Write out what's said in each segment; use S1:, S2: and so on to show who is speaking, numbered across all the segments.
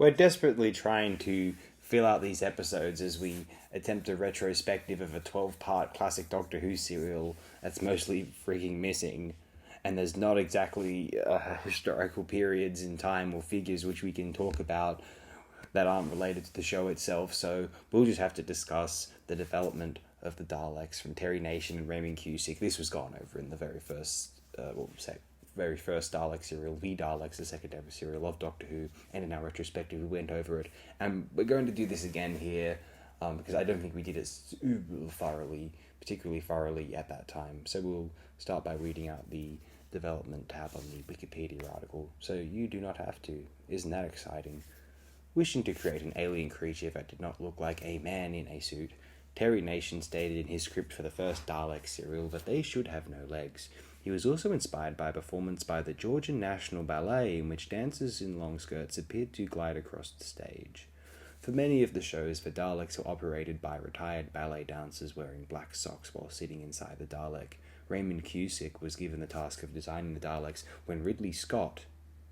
S1: We're desperately trying to fill out these episodes as we attempt a retrospective of a 12-part classic Doctor Who serial that's mostly freaking missing. And there's not exactly historical periods in time or figures which we can talk about that aren't related to the show itself, so we'll just have to discuss the development of the Daleks from Terry Nation and Raymond Cusick. This was gone over in the very first Dalek serial, The Daleks, the second ever serial of Doctor Who, and in our retrospective we went over it. And we're going to do this again here, because I don't think we did it particularly thoroughly at that time. So we'll start by reading out the development tab on the Wikipedia article, so you do not have to. Isn't that exciting? Wishing to create an alien creature that did not look like a man in a suit, Terry Nation stated in his script for the first Dalek serial that they should have no legs. He was also inspired by a performance by the Georgian National Ballet in which dancers in long skirts appeared to glide across the stage. For many of the shows, the Daleks were operated by retired ballet dancers wearing black socks while sitting inside the Dalek. Raymond Cusick was given the task of designing the Daleks when Ridley Scott,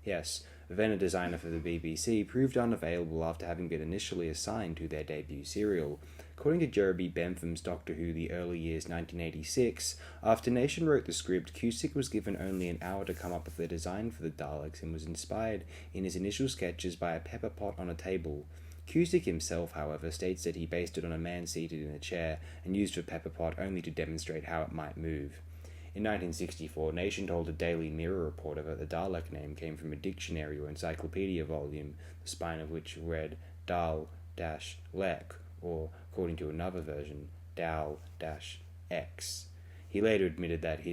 S1: yes, then a designer for the BBC, proved unavailable after having been initially assigned to their debut serial. According to Jeremy Bentham's Doctor Who The Early Years 1986, after Nation wrote the script, Cusick was given only an hour to come up with the design for the Daleks and was inspired in his initial sketches by a pepper pot on a table. Cusick himself, however, states that he based it on a man seated in a chair and used the pepper pot only to demonstrate how it might move. In 1964, Nation told a Daily Mirror reporter that the Dalek name came from a dictionary or encyclopedia volume, the spine of which read Dal-Lek, or, according to another version, Dal-X. He later admitted that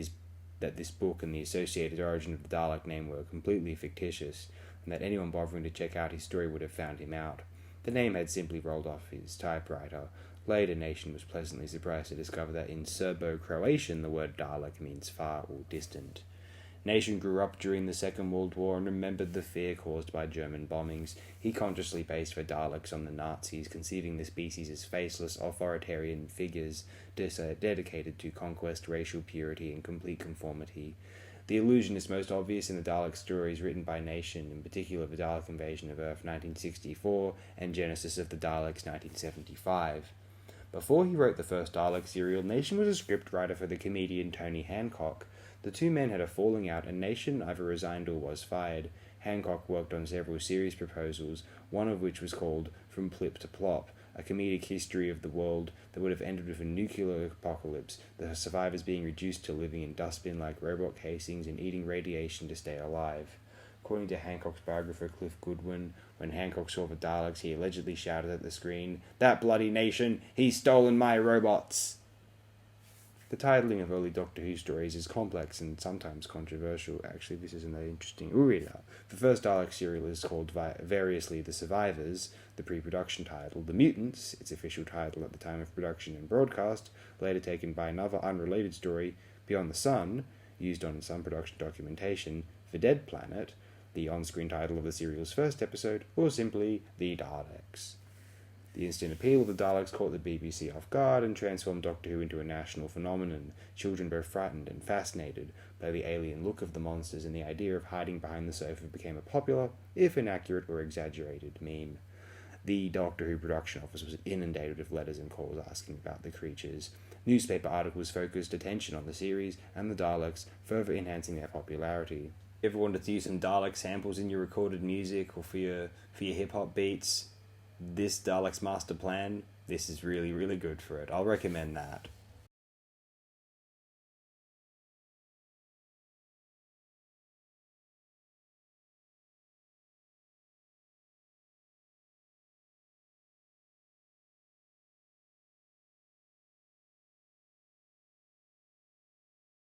S1: this book and the associated origin of the Dalek name were completely fictitious, and that anyone bothering to check out his story would have found him out. The name had simply rolled off his typewriter. Later, Nation was pleasantly surprised to discover that in Serbo-Croatian the word Dalek means far or distant. Nation grew up during the Second World War and remembered the fear caused by German bombings. He consciously based the Daleks on the Nazis, conceiving the species as faceless, authoritarian figures dedicated to conquest, racial purity, and complete conformity. The illusion is most obvious in the Dalek stories written by Nation, in particular the Dalek Invasion of Earth 1964 and Genesis of the Daleks 1975. Before he wrote the first Dalek serial, Nation was a scriptwriter for the comedian Tony Hancock. The two men had a falling out, and Nation either resigned or was fired. Hancock worked on several series proposals, one of which was called From Plip to Plop, a comedic history of the world that would have ended with a nuclear apocalypse, the survivors being reduced to living in dustbin-like robot casings and eating radiation to stay alive. According to Hancock's biographer Cliff Goodwin, when Hancock saw the Daleks, he allegedly shouted at the screen, "That bloody Nation! He's stolen my robots!" The titling of early Doctor Who stories is complex and sometimes controversial. Actually, this isn't that interesting. We'll read it out. The first Dalek serial is called variously The Survivors, the pre-production title, The Mutants, its official title at the time of production and broadcast, later taken by another unrelated story, Beyond the Sun, used on some production documentation, The Dead Planet, the on-screen title of the serial's first episode, or simply The Daleks. The instant appeal of the Daleks caught the BBC off guard and transformed Doctor Who into a national phenomenon, children both frightened and fascinated by the alien look of the monsters, and the idea of hiding behind the sofa became a popular, if inaccurate or exaggerated, meme. The Doctor Who production office was inundated with letters and calls asking about the creatures. Newspaper articles focused attention on the series and the Daleks, further enhancing their popularity. If you wanted to use some Dalek samples in your recorded music or for your hip-hop beats, this Daleks Master Plan, this is really, really good for it. I'll recommend that.